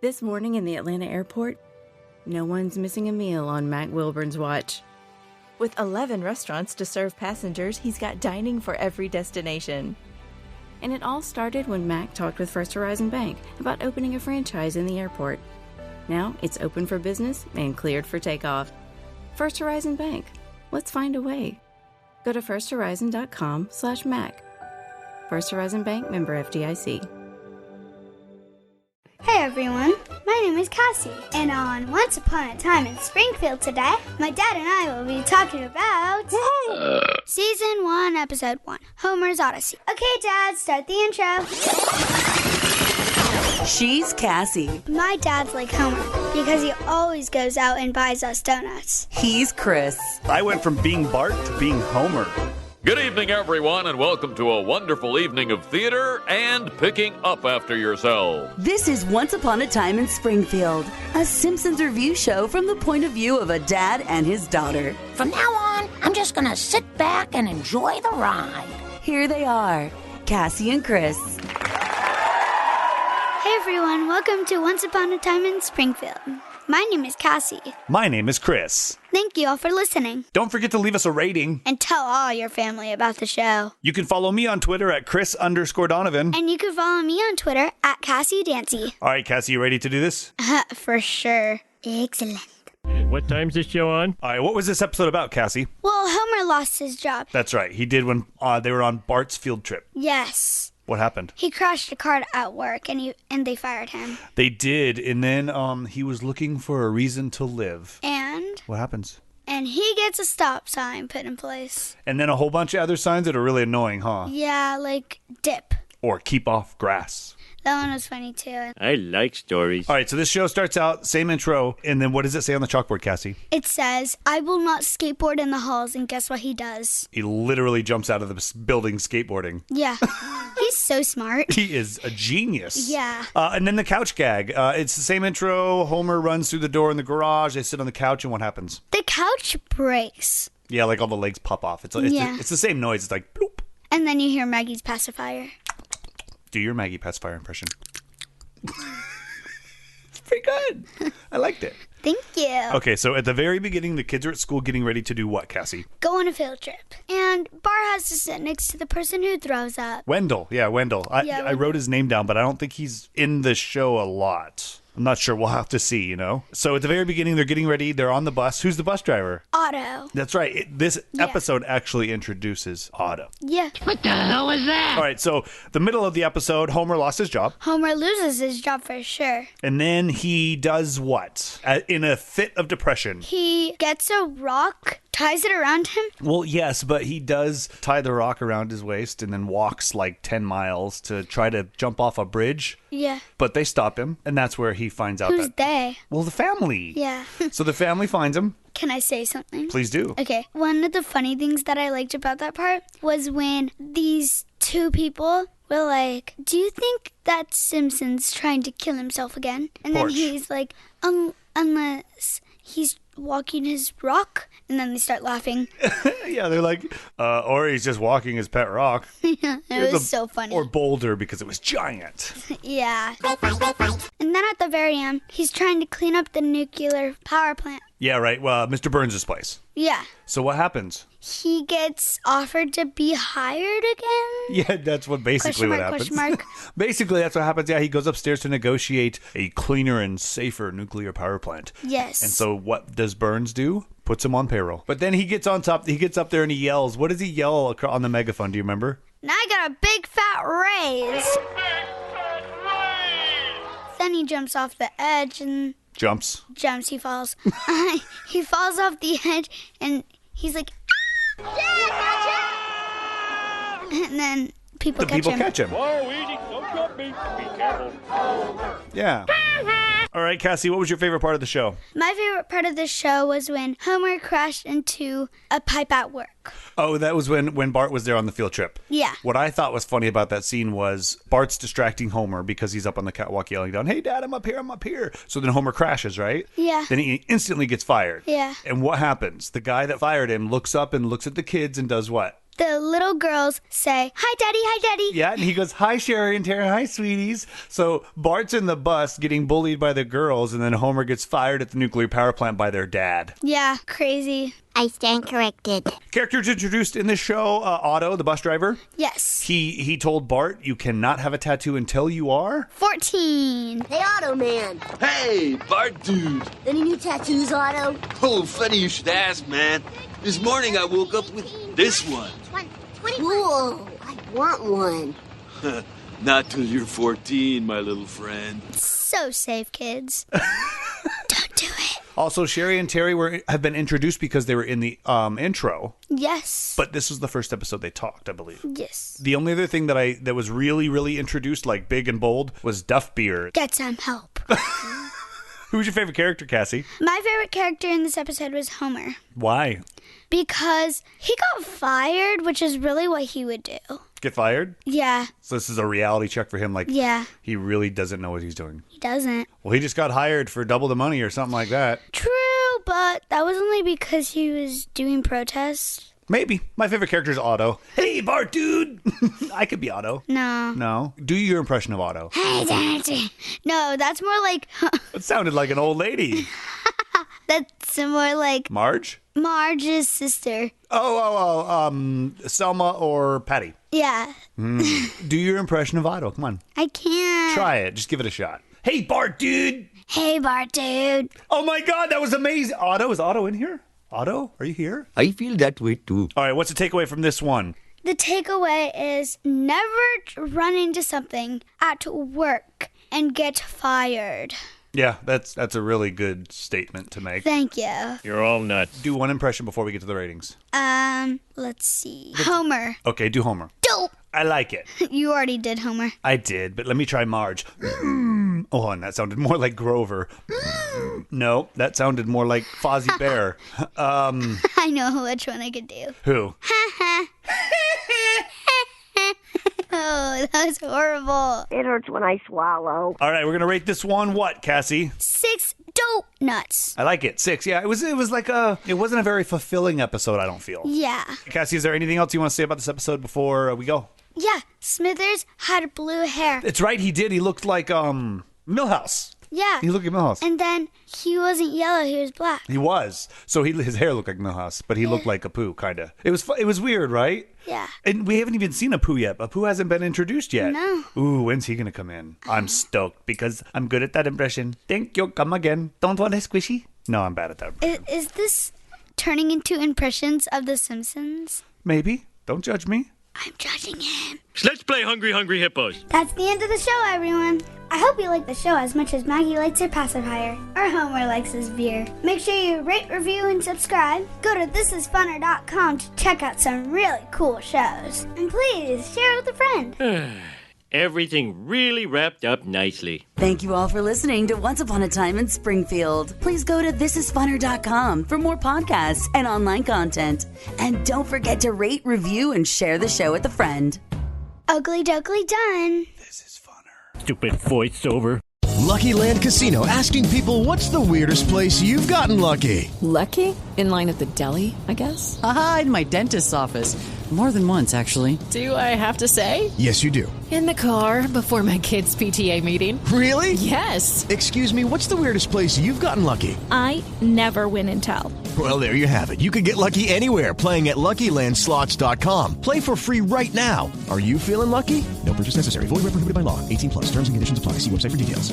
This morning in the Atlanta airport, no one's missing a meal on Mac Wilburn's watch. With 11 restaurants to serve passengers, he's got dining for every destination. And it all started when Mac talked with First Horizon Bank about opening a franchise in the airport. Now it's open for business and cleared for takeoff. First Horizon Bank. Let's find a way. Go to firsthorizon.com/Mac. First Horizon Bank, member FDIC. Hey everyone, my name is Cassie, and on Once Upon a Time in Springfield today, my dad and I will be talking about Season 1, Episode 1, Homer's Odyssey. Okay, Dad, start the intro. She's Cassie. My dad's like Homer, because he always goes out and buys us donuts. He's Chris. I went from being Bart to being Homer. Good evening, everyone, and welcome to a wonderful evening of theater and picking up after yourself. This is Once Upon a Time in Springfield, a Simpsons review show from the point of view of a dad and his daughter. From now on, I'm just going to sit back and enjoy the ride. Here they are, Cassie and Chris. Hey everyone, welcome to Once Upon a Time in Springfield. My name is Cassie. My name is Chris. Thank you all for listening. Don't forget to leave us a rating. And tell all your family about the show. You can follow me on Twitter at Chris_Donovan. And you can follow me on Twitter at Cassie Dancy. All right, Cassie, you ready to do this? For sure. Excellent. What time's this show on? All right, what was this episode about, Cassie? Well, Homer lost his job. That's right. He did when they were on Bart's field trip. Yes. What happened? He crashed a car at work, and they fired him. They did, and then he was looking for a reason to live. And? What happens? And he gets a stop sign put in place. And then a whole bunch of other signs that are really annoying, huh? Yeah, like dip. Or keep off grass. That one was funny, too. I like stories. All right, so this show starts out, same intro, and then what does it say on the chalkboard, Cassie? It says, I will not skateboard in the halls, and guess what he does? He literally jumps out of the building skateboarding. Yeah. He's so smart. He is a genius. Yeah. And then the couch gag. It's the same intro. Homer runs through the door in the garage. They sit on the couch, and what happens? The couch breaks. Yeah, like all the legs pop off. It's the same noise. It's like, bloop. And then you hear Maggie's pacifier. Do your Maggie pacifier impression. It's pretty good. I liked it. Thank you. Okay, so at the very beginning, the kids are at school getting ready to do what, Cassie? Go on a field trip. And Bart has to sit next to the person who throws up. Wendell. Yeah, Wendell. I wrote his name down, but I don't think he's in the show a lot. I'm not sure. We'll have to see, you know? So at the very beginning, they're getting ready. They're on the bus. Who's the bus driver? Otto. That's right. This episode actually introduces Otto. Yeah. What the hell was that? All right, so the middle of the episode, Homer lost his job. Homer loses his job for sure. And then he does what? In a fit of depression. He gets a rock, ties it around him. Well, yes, but he does tie the rock around his waist and then walks like 10 miles to try to jump off a bridge. Yeah. But they stop him, and that's where he finds out Who's they? Well, the family. Yeah. So the family finds him. Can I say something? Please do. Okay. One of the funny things that I liked about that part was when these two people were like, do you think that Simpson's trying to kill himself again? And Porch. then he's like, unless he's walking his rock. And then they start laughing. Yeah, they're like, or he's just walking his pet rock. Yeah, it was so funny. Or boulder because it was giant. Yeah. And then at the very end, he's trying to clean up the nuclear power plant. Yeah, right. Well, Mr. Burns' place. Yeah. So what happens? He gets offered to be hired again? Yeah, that's what basically what happens. Question mark. Basically, that's what happens. Yeah, he goes upstairs to negotiate a cleaner and safer nuclear power plant. Yes. And so what does Burns do? Puts him on payroll. But then he gets on top. He gets up there and he yells. What does he yell on the megaphone? Do you remember? Now I got a big fat raise. Then he jumps off the edge and... Jumps. He falls. He falls off the edge and he's like... And then people catch him. Whoa, easy. Don't jump me. Be careful. Yeah. All right, Cassie, what was your favorite part of the show? My favorite part of the show was when Homer crashed into a pipe at work. Oh, that was when Bart was there on the field trip. Yeah. What I thought was funny about that scene was Bart's distracting Homer because he's up on the catwalk yelling down, hey, Dad, I'm up here. So then Homer crashes, right? Yeah. Then he instantly gets fired. Yeah. And what happens? The guy that fired him looks up and looks at the kids and does what? the little girls say, "Hi, Daddy, hi, Daddy." Yeah, and he goes, "Hi, Sherry and Tara. Hi, sweeties." So Bart's in the bus getting bullied by the girls, and then Homer gets fired at the nuclear power plant by their dad. Yeah, crazy. I stand corrected. Characters introduced in this show, Otto, the bus driver. Yes. He told Bart, "You cannot have a tattoo until you are 14. Hey, Otto man. Hey, Bart dude. Any new tattoos, Otto? Oh, funny you should ask, man. This morning I woke up with this one. Cool. I want one. Not till you're 14, my little friend. So safe, kids. Don't do it. Also, Sherry and Terry have been introduced because they were in the intro. Yes. But this was the first episode they talked, I believe. Yes. The only other thing that was really, really introduced, like big and bold, was Duff Beer. Get some help. Who's your favorite character, Cassie? My favorite character in this episode was Homer. Why? Because he got fired, which is really what he would do. Get fired? Yeah. So this is a reality check for him. Like, yeah. He really doesn't know what he's doing. He doesn't. Well, he just got hired for double the money or something like that. True, but that was only because he was doing protests. Maybe. My favorite character is Otto. Hey, Bart, dude. I could be Otto. No. No? Do your impression of Otto. Hey, Daddy. No, that's more like... It sounded like an old lady. That's more like... Marge? Marge's sister. Selma or Patty? Yeah. Do your impression of Otto. Come on. I can't. Try it. Just give it a shot. Hey, Bart, dude. Hey, Bart, dude. Oh, my God. That was amazing. Is Otto in here? Otto, are you here? I feel that way, too. All right, what's the takeaway from this one? The takeaway is never run into something at work and get fired. Yeah, that's a really good statement to make. Thank you. You're all nuts. Do one impression before we get to the ratings. Let's see. Homer. Okay, do Homer. Dope. I like it. You already did Homer. I did, but let me try Marge. Oh, and that sounded more like Grover. No, that sounded more like Fozzie Bear. I know which one I could do. Who? Oh, that was horrible. It hurts when I swallow. All right, we're gonna rate this one. What, Cassie? 6 dope nuts. I like it. 6. Yeah, it was like it wasn't a very fulfilling episode, I don't feel. Yeah. Cassie, is there anything else you want to say about this episode before we go? Yeah, Smithers had blue hair. It's right, he did. He looked like Milhouse. Yeah. He looked like Milhouse. And then he wasn't yellow, he was black. He was. So his hair looked like Milhouse, but he looked like Apu, kind of. It was weird, right? Yeah. And we haven't even seen Apu yet. Apu hasn't been introduced yet. No. Ooh, when's he going to come in? I'm stoked because I'm good at that impression. Thank you. Come again. Don't want a squishy? No, I'm bad at that. Is this turning into impressions of The Simpsons? Maybe. Don't judge me. I'm judging him. Let's play Hungry Hungry Hippos. That's the end of the show, everyone. I hope you like the show as much as Maggie likes her pacifier, or Homer likes his beer. Make sure you rate, review, and subscribe. Go to thisisfunner.com to check out some really cool shows. And please, share it with a friend. Everything really wrapped up nicely. Thank you all for listening to Once Upon a Time in Springfield. Please go to thisisfunner.com for more podcasts and online content. And don't forget to rate, review, and share the show with a friend. Ugly dougly done. This is funner. Stupid voiceover. Lucky Land Casino, asking people, what's the weirdest place you've gotten lucky? Lucky? In line at the deli, I guess? Aha, in my dentist's office. More than once, actually. Do I have to say? Yes, you do. In the car before my kids' PTA meeting. Really? Yes. Excuse me, what's the weirdest place you've gotten lucky? I never win and tell. Well, there you have it. You can get lucky anywhere, playing at LuckyLandSlots.com. Play for free right now. Are you feeling lucky? No purchase necessary. Void where prohibited by law. 18+. Terms and conditions apply. See website for details.